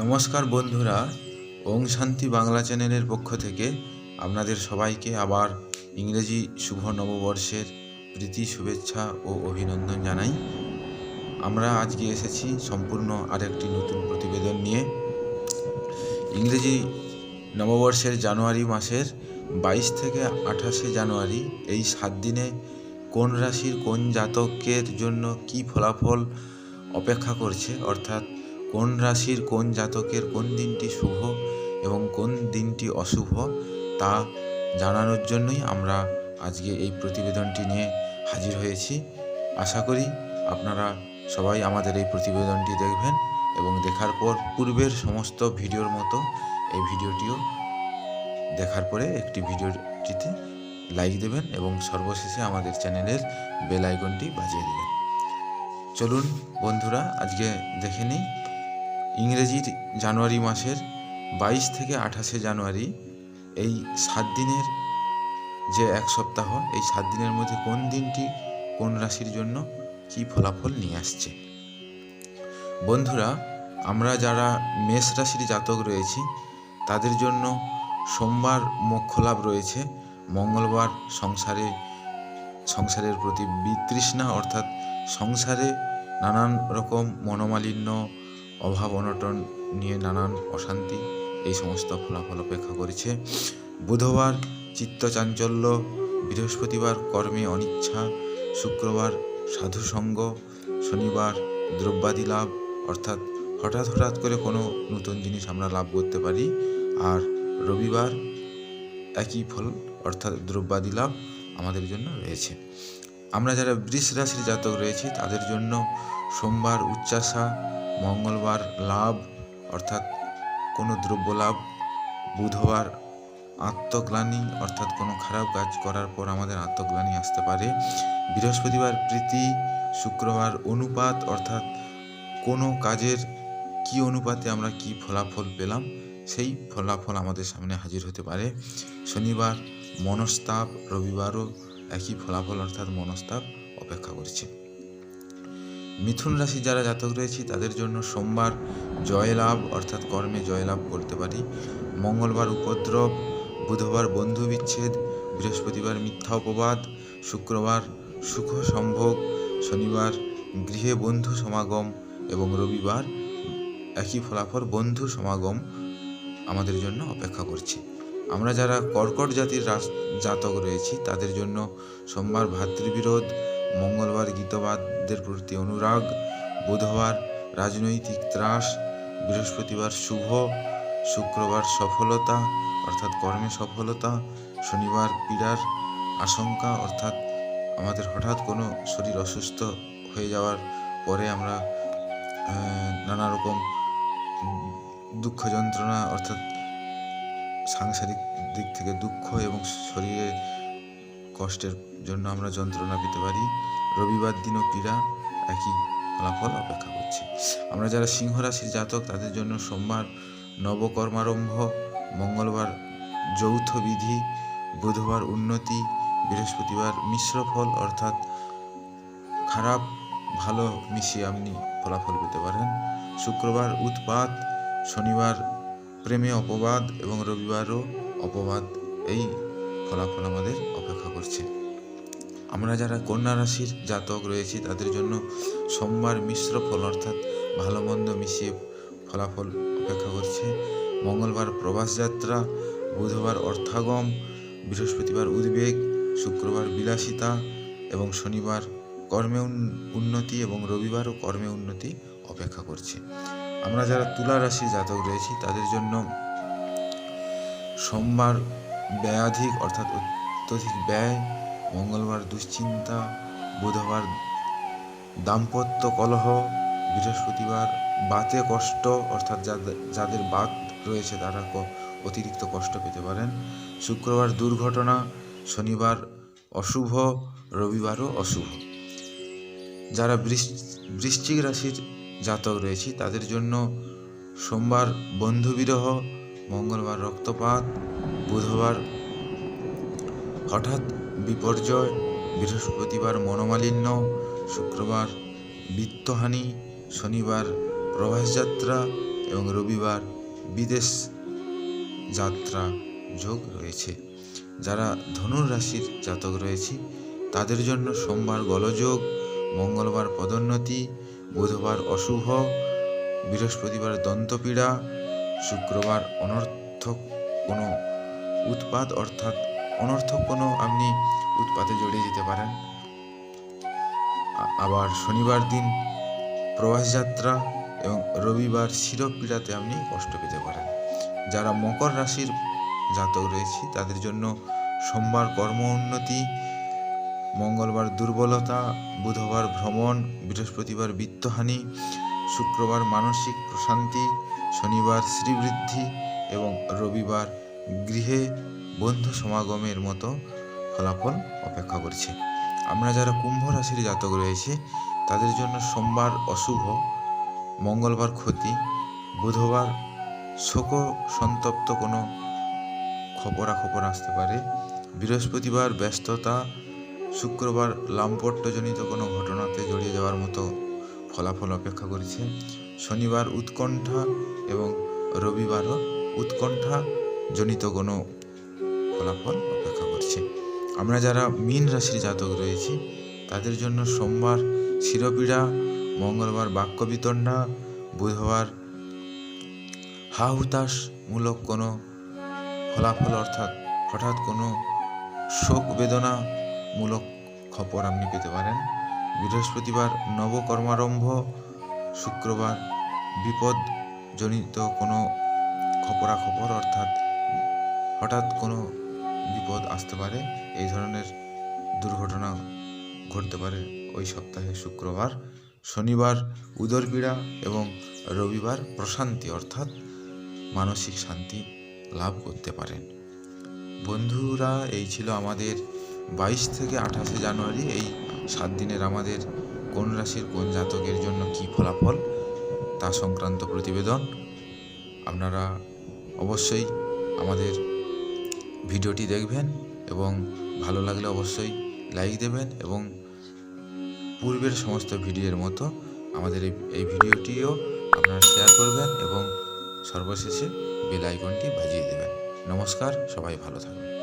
নমস্কার বন্ধুরা, ওং শান্তি বাংলা চ্যানেলের পক্ষ থেকে আপনাদের সবাইকে আবার ইংরেজি শুভ নববর্ষের প্রীতি শুভেচ্ছা ও অভিনন্দন জানাই। আমরা আজকে এসেছি সম্পূর্ণ আরেকটি নতুন প্রতিবেদন নিয়ে। ইংরেজি নববর্ষের জানুয়ারি মাসের 22 থেকে 28 জানুয়ারি এই 7 দিনে কোন রাশির কোন জাতকের জন্য কি ফলাফল অপেক্ষা করছে, অর্থাৎ কোন রাশির কোন জাতকের কোন দিনটি শুভ এবং কোন দিনটি অশুভ তা জানানোর জন্যই আমরা আজকে এই প্রতিবেদনটি নিয়ে হাজির হয়েছি। আশা করি আপনারা সবাই আমাদের এই প্রতিবেদনটি দেখবেন এবং দেখার পর পূর্বের সমস্ত ভিডিওর মতো এই ভিডিওটিও দেখার পরে একটি ভিডিওটিতে লাইক দেবেন এবং সর্বশেষে আমাদের চ্যানেলের বেল আইকনটি বাজিয়ে দেবেন। চলুন বন্ধুরা, আজকে দেখে নিই ইংরেজির জানুয়ারি মাসের 22 থেকে 28 জানুয়ারি এই 7 দিনের যে এক সপ্তাহ, এই 7 দিনের মধ্যে কোন দিনটি কোন রাশির জন্য কি ফলাফল নিয়ে আসছে। বন্ধুরা, আমরা যারা মেষ রাশির জাতক রয়েছি তাদের জন্য সোমবার মোক্ষ লাভ রয়েছে, মঙ্গলবার সংসারের প্রতি বিতৃষ্ণা অর্থাৎ সংসারে নানান রকম মনোমালিন্য, অভাব অনটন নিয়ে নানান অশান্তি, এই সমস্ত ফলাফল অপেক্ষা করেছে। বুধবার চিত্তচাঞ্চল্য, বৃহস্পতিবার কর্মে অনিচ্ছা, শুক্রবার সাধুসঙ্গ, শনিবার দ্রব্যাদি লাভ অর্থাৎ হঠাৎ করে কোনো নতুন জিনিস আমরা লাভ করতে পারি, আর রবিবার একই ফল অর্থাৎ দ্রব্যাদি লাভ আমাদের জন্য রয়েছে। আমরা যারা বৃষ রাশির জাতক রয়েছি তাদের জন্য সোমবার উচ্চাশা, মঙ্গলবার লাভ অর্থাৎ কোনো দ্রব্য লাভ, বুধবার আত্মগ্লানি অর্থাৎ কোনো খারাপ কাজ করার পর আমাদের আত্মগ্লানি আসতে পারে, বৃহস্পতিবার প্রীতি, শুক্রবার অনুপাত অর্থাৎ কোনো কাজের কি অনুপাতে আমরা কি ফলাফল পেলাম সেই ফলাফল আমাদের সামনে হাজির হতে পারে, শনিবার মনস্তাপ, রবিবারও একই ফলাফল অর্থাৎ মনস্তাপ অপেক্ষা করছে। মিথুন রাশি যারা জাতক রয়েছে তাদের জন্য সোমবার জয়লাভ অর্থাৎ কর্মে জয়লাভ করতে পারি, মঙ্গলবার উপদ্রব, বুধবার বন্ধু বিচ্ছেদ, বৃহস্পতিবার মিথ্যা অপবাদ, শুক্রবার সুখ সম্ভোগ, শনিবার গৃহে বন্ধু সমাগম এবং রবিবার একই ফলাফল বন্ধু সমাগম আমাদের জন্য অপেক্ষা করছে। আমরা যারা কর্কট জাতির জাতক রয়েছি তাদের জন্য সোমবার ভাতৃবিরোধ, মঙ্গলবার গীতবাদদের প্রতি অনুরাগ, বুধবার রাজনৈতিক ত্রাস, বৃহস্পতিবার শুভ, শুক্রবার সফলতা অর্থাৎ কর্মে সফলতা, শনিবার পীড়ার আশঙ্কা অর্থাৎ আমাদের হঠাৎ কোনো শরীর অসুস্থ হয়ে যাওয়ার পরে আমরা নানা রকম দুঃখ যন্ত্রণা অর্থাৎ সাংসারিক দিক থেকে দুঃখ এবং শরীরে কষ্টের জন্য আমরা যন্ত্রণা পেতে পারি, রবিবার দিনও পীড়া একই ফলাফল অপেক্ষা করছে। আমরা যারা সিংহ রাশির জাতক তাদের জন্য সোমবার নবকর্মারম্ভ, মঙ্গলবার যৌথ বিধি, বুধবার উন্নতি, বৃহস্পতিবার মিশ্র ফল অর্থাৎ খারাপ ভালো মিশিয়ে আপনি ফলাফল পেতে পারেন, শুক্রবার উৎপাত, শনিবার প্রেমে অপবাদ এবং রবিবারও অপবাদ, এই ফলাফল আমাদের অপেক্ষা করছে। আমরা যারা কন্যা রাশির জাতক রয়েছি তাদের জন্য সোমবার মিশ্র ফল অর্থাৎ ভালো মন্দ মিশিয়ে ফলাফল অপেক্ষা করছে, মঙ্গলবার প্রবাস যাত্রা, বুধবার অর্থাগম, বৃহস্পতিবার উদ্বেগ, শুক্রবার বিলাসিতা এবং শনিবার কর্মে উন্নতি এবং রবিবারও কর্মে উন্নতি অপেক্ষা করছে। আমরা যারা তুলা রাশির জাতক রয়েছি তাদের জন্য সোমবার ব্যয়াধিক অর্থাৎ অত্যধিক ব্যয়, মঙ্গলবার দুশ্চিন্তা, বুধবার দাম্পত্য কলহ, বৃহস্পতিবার বাতে কষ্ট অর্থাৎ যাদের বাত রয়েছে তারা অতিরিক্ত কষ্ট পেতে পারেন, শুক্রবার দুর্ঘটনা, শনিবার অশুভ, রবিবারও অশুভ। যারা বৃশ্চিক রাশির জাতক রয়েছে তাদের জন্য সোমবার বন্ধুবিরহ, মঙ্গলবার রক্তপাত, বুধবার হঠাৎ বিপর্যয়, বৃহস্পতিবার মনোমালিন্য, শুক্রবার বিত্তহানি, শনিবার প্রবাসযাত্রা এবং রবিবার বিদেশ যাত্রা যোগ রয়েছে। যারা ধনুর রাশির জাতক রয়েছে তাদের জন্য সোমবার গোলযোগ, মঙ্গলবার পদোন্নতি, বুধবার অশুভ, বৃহস্পতিবার দন্তপীড়া, শুক্রবার অনর্থক কোনো উৎপাত অর্থাৎ অনর্থক কোনো আপনি উৎপাতে জড়িয়ে যেতে পারেন। আবার শনিবার দিন প্রবাস যাত্রা এবং রবিবার শিরপীড়াতে আপনি কষ্ট পেতে পারেন। যারা মকর রাশির জাতক রয়েছে তাদের জন্য সোমবার কর্ম উন্নতি, মঙ্গলবার দুর্বলতা, বুধবার ভ্রমণ, বৃহস্পতিবার বিত্তহানি, শুক্রবার মানসিক প্রশান্তি, শনিবার শ্রীবৃদ্ধি এবং রবিবার গৃহে বন্ধু সমাগমের মতো ফলাফল অপেক্ষা করছে। আমরা যারা কুম্ভ রাশির জাতক রয়েছে তাদের জন্য সোমবার অশুভ, মঙ্গলবার ক্ষতি, বুধবার শোক সন্তপ্ত কোনো খবরাখবর আসতে পারে, বৃহস্পতিবার ব্যস্ততা, শুক্রবার লাম্পট্যজনিত কোনো ঘটনাতে জড়িয়ে যাওয়ার মতো ফলাফল অপেক্ষা করেছে, শনিবার উৎকণ্ঠা এবং রবিবারও উৎকণ্ঠাজনিত কোনো ফলাফল অপেক্ষা করছে। আমরা যারা মীন রাশির জাতক রয়েছি তাদের জন্য সোমবার শিরপীড়া, মঙ্গলবার বাক্য বিতণ্ডা, বুধবার হাহুতাশমূলক কোনো ফলাফল অর্থাৎ হঠাৎ কোনো শোক বেদনামূলক খবর আপনি পেতে পারেন, বৃহস্পতিবার নবকর্মারম্ভ, শুক্রবার বিপদজনিত কোনো খবরাখবর অর্থাৎ হঠাৎ কোনো বিপদ আসতে পারে, এই ধরনের দুর্ঘটনা ঘটতে পারে ওই সপ্তাহে শুক্রবার, শনিবার উদরপীড়া এবং রবিবার প্রশান্তি অর্থাৎ মানসিক শান্তি লাভ করতে পারেন। বন্ধুরা, এই ছিল আমাদের 22 থেকে 28 জানুয়ারি এই 7 দিনের আমাদের কোন রাশির কোন জাতকের জন্য কী ফলাফল তা সংক্রান্ত প্রতিবেদন। আপনারা অবশ্যই আমাদের ভিডিওটি দেখবেন এবং ভালো লাগলে অবশ্যই লাইক দেবেন এবং পূর্বের সমস্ত ভিডিওর মতো আমাদের এই ভিডিওটিও আপনারা শেয়ার করবেন এবং সর্বশেষে বেল আইকনটি বাজিয়ে দেবেন। নমস্কার, সবাই ভালো থাকুন।